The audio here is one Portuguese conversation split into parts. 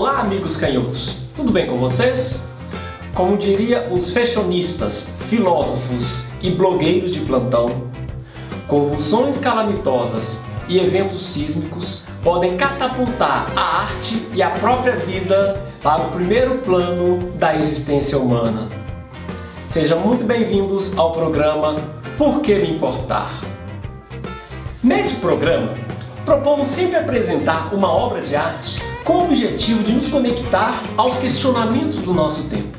Olá, amigos canhotos! Tudo bem com vocês? Como diria os fashionistas, filósofos e blogueiros de plantão, convulsões calamitosas e eventos sísmicos podem catapultar a arte e a própria vida para o primeiro plano da existência humana. Sejam muito bem-vindos ao programa Por que Me Importar? Neste programa, propomos sempre apresentar uma obra de arte com o objetivo de nos conectar aos questionamentos do nosso tempo.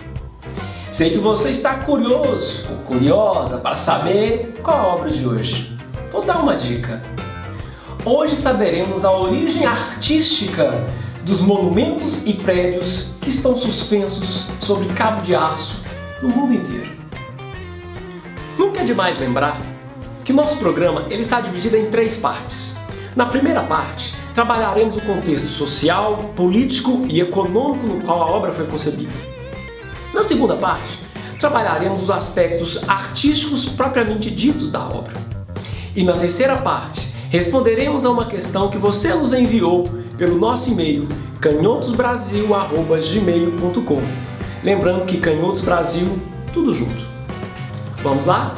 Sei que você está curioso ou curiosa para saber qual a obra de hoje. Vou dar uma dica. Hoje saberemos a origem artística dos monumentos e prédios que estão suspensos sobre cabo de aço no mundo inteiro. Nunca é demais lembrar que o nosso programa ele está dividido em 3 partes. Na primeira parte, trabalharemos o contexto social, político e econômico no qual a obra foi concebida. Na segunda parte, trabalharemos os aspectos artísticos propriamente ditos da obra. E na terceira parte, responderemos a uma questão que você nos enviou pelo nosso e-mail canhotosbrasil@gmail.com. Lembrando que Canhotos Brasil, tudo junto. Vamos lá?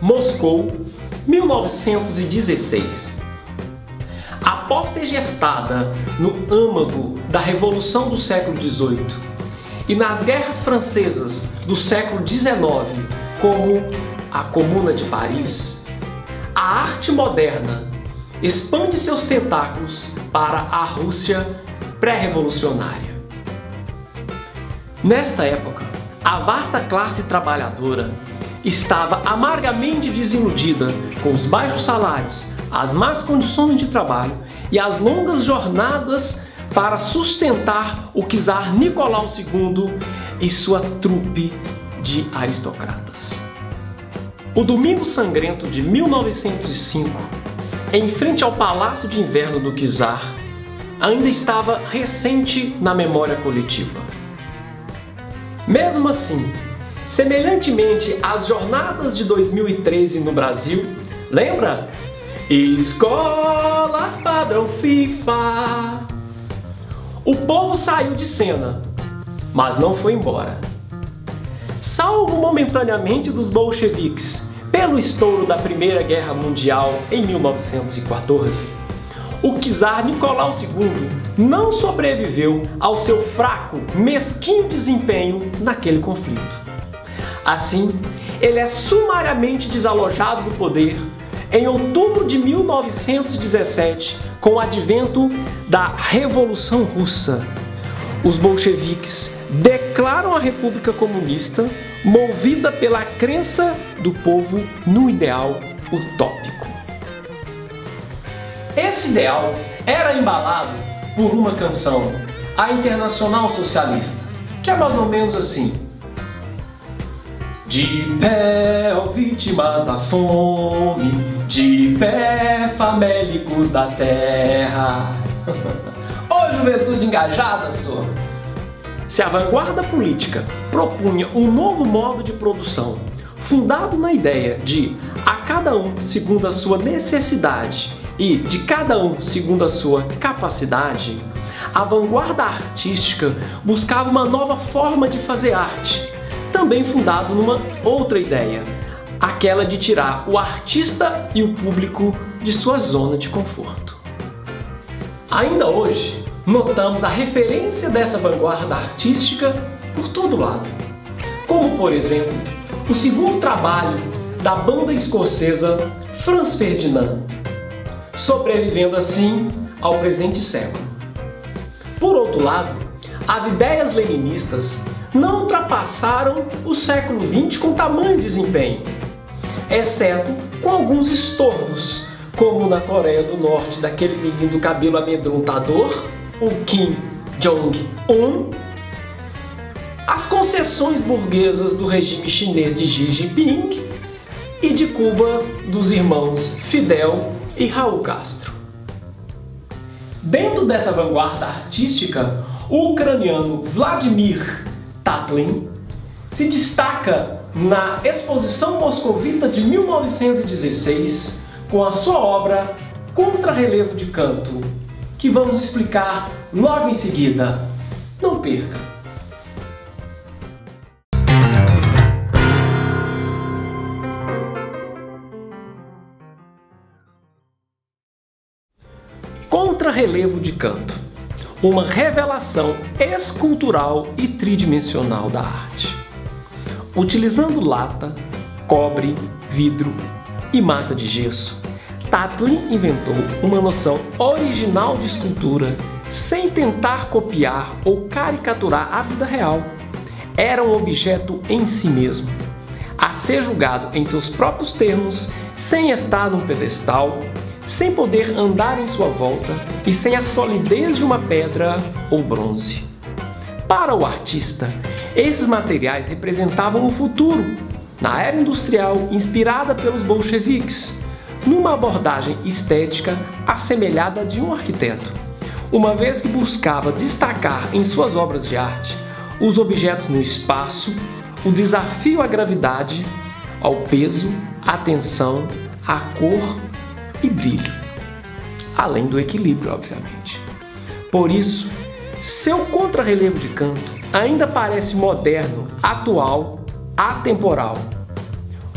Moscou, 1916. Após ser gestada no âmago da Revolução do século XVIII e nas guerras francesas do século XIX, como a Comuna de Paris, a arte moderna expande seus tentáculos para a Rússia pré-revolucionária. Nesta época, a vasta classe trabalhadora estava amargamente desiludida com os baixos salários, as más condições de trabalho e as longas jornadas para sustentar o czar Nicolau II e sua trupe de aristocratas. O Domingo Sangrento de 1905, em frente ao Palácio de Inverno do czar, ainda estava recente na memória coletiva. Mesmo assim, semelhantemente às jornadas de 2013 no Brasil, lembra? Escolas padrão FIFA. O povo saiu de cena, mas não foi embora. Salvo momentaneamente dos bolcheviques pelo estouro da Primeira Guerra Mundial em 1914, o czar Nicolau II não sobreviveu ao seu fraco, mesquinho desempenho naquele conflito. Assim, ele é sumariamente desalojado do poder em outubro de 1917, com o advento da Revolução Russa. Os bolcheviques declaram a República Comunista, movida pela crença do povo no ideal utópico. Esse ideal era embalado por uma canção, a Internacional Socialista, que é mais ou menos assim: de pé, ó vítimas da fome, de pé, famélicos da terra. Ô juventude engajada, só! Se a vanguarda política propunha um novo modo de produção, fundado na ideia de a cada um segundo a sua necessidade e de cada um segundo a sua capacidade, a vanguarda artística buscava uma nova forma de fazer arte, também fundado numa outra ideia, aquela de tirar o artista e o público de sua zona de conforto. Ainda hoje, notamos a referência dessa vanguarda artística por todo lado, como por exemplo, o segundo trabalho da banda escocesa Franz Ferdinand, sobrevivendo assim ao presente século. Por outro lado, as ideias leninistas não ultrapassaram o século XX com tamanho desempenho, exceto com alguns estorvos, como na Coreia do Norte daquele menino do cabelo amedrontador, o Kim Jong-un, as concessões burguesas do regime chinês de Xi Jinping e de Cuba dos irmãos Fidel e Raul Castro. Dentro dessa vanguarda artística, o ucraniano Vladimir Tatlin se destaca na Exposição Moscovita de 1916 com a sua obra Contrarrelevo de Canto, que vamos explicar logo em seguida. Não perca! Contrarrelevo de Canto, uma revelação escultural e tridimensional da arte. Utilizando lata, cobre, vidro e massa de gesso, Tatlin inventou uma noção original de escultura sem tentar copiar ou caricaturar a vida real. Era um objeto em si mesmo, a ser julgado em seus próprios termos, sem estar num pedestal, sem poder andar em sua volta e sem a solidez de uma pedra ou bronze. Para o artista, esses materiais representavam o futuro, na era industrial inspirada pelos bolcheviques, numa abordagem estética assemelhada à de um arquiteto, uma vez que buscava destacar em suas obras de arte os objetos no espaço, o desafio à gravidade, ao peso, à tensão, à cor e brilho, além do equilíbrio, obviamente. Por isso, seu contrarrelevo de canto ainda parece moderno, atual, atemporal.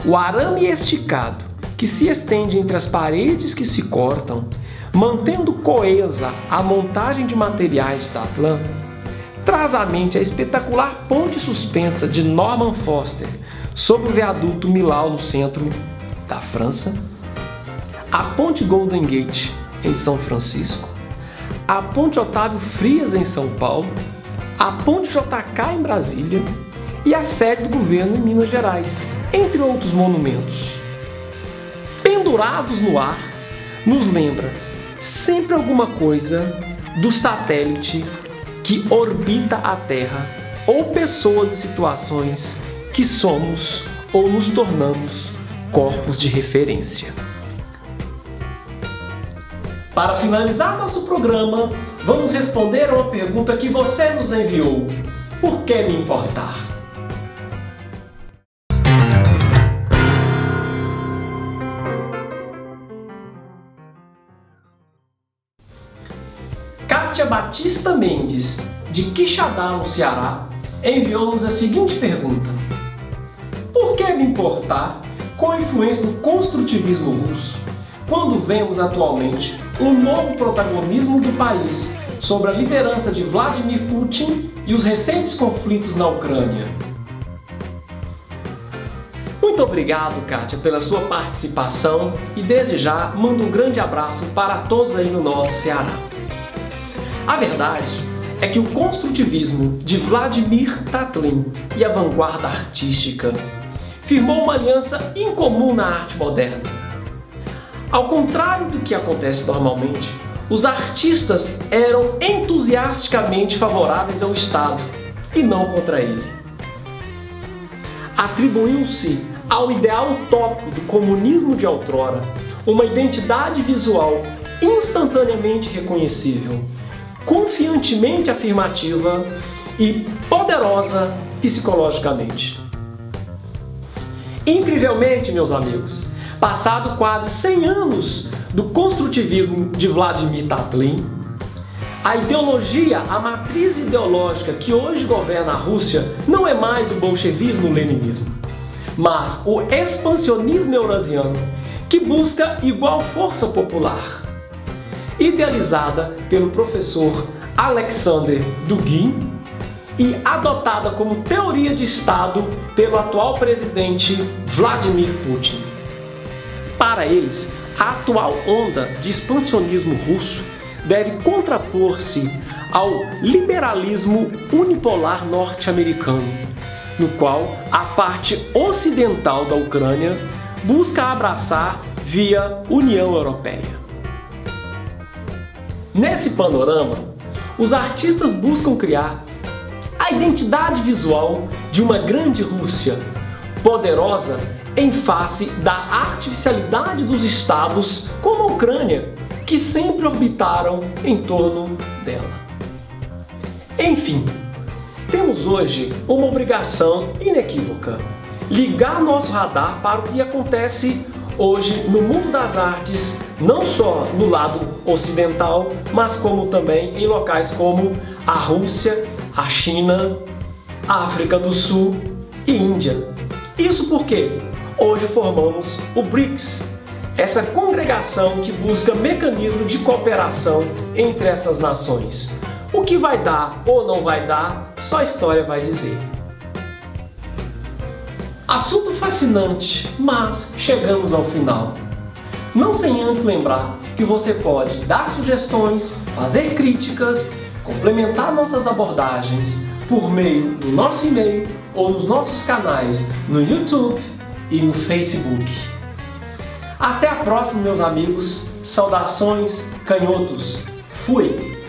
O arame esticado que se estende entre as paredes que se cortam, mantendo coesa a montagem de materiais de Tatlin, traz à mente a espetacular ponte suspensa de Norman Foster sobre o viaduto Millau no centro da França, a ponte Golden Gate em São Francisco, a ponte Otávio Frias em São Paulo, a ponte JK em Brasília e a sede do governo em Minas Gerais, entre outros monumentos. Pendurados no ar, nos lembra sempre alguma coisa do satélite que orbita a Terra ou pessoas e situações que somos ou nos tornamos corpos de referência. Para finalizar nosso programa, vamos responder a uma pergunta que você nos enviou. Por que me importar? Kátia Batista Mendes, de Quixadá, no Ceará, enviou-nos a seguinte pergunta: por que me importar com a influência do construtivismo russo, quando vemos atualmente um novo protagonismo do país sob a liderança de Vladimir Putin e os recentes conflitos na Ucrânia? Muito obrigado, Kátia, pela sua participação e desde já mando um grande abraço para todos aí no nosso Ceará. A verdade é que o construtivismo de Vladimir Tatlin e a vanguarda artística firmou uma aliança incomum na arte moderna. Ao contrário do que acontece normalmente, os artistas eram entusiasticamente favoráveis ao Estado e não contra ele. Atribuiu-se ao ideal utópico do comunismo de outrora uma identidade visual instantaneamente reconhecível, confiantemente afirmativa e poderosa psicologicamente. Incrivelmente, meus amigos, passado quase 100 anos do construtivismo de Vladimir Tatlin, a ideologia, a matriz ideológica que hoje governa a Rússia não é mais o bolchevismo-leninismo, mas o expansionismo eurasiano, que busca igual força popular. Idealizada pelo professor Alexander Dugin e adotada como teoria de Estado pelo atual presidente Vladimir Putin. Para eles, a atual onda de expansionismo russo deve contrapor-se ao liberalismo unipolar norte-americano, no qual a parte ocidental da Ucrânia busca abraçar via União Europeia. Nesse panorama, os artistas buscam criar a identidade visual de uma grande Rússia, poderosa em face da artificialidade dos estados como a Ucrânia, que sempre orbitaram em torno dela. Enfim, temos hoje uma obrigação inequívoca ligar nosso radar para o que acontece hoje no mundo das artes, não só no lado ocidental, mas como também em locais como a Rússia, a China, a África do Sul e Índia. Isso porque hoje formamos o BRICS, essa congregação que busca mecanismos de cooperação entre essas nações. O que vai dar ou não vai dar, só a história vai dizer. Assunto fascinante, mas chegamos ao final. Não sem antes lembrar que você pode dar sugestões, fazer críticas, complementar nossas abordagens por meio do nosso e-mail ou nos nossos canais no YouTube e no Facebook. Até a próxima, meus amigos. Saudações, canhotos. Fui!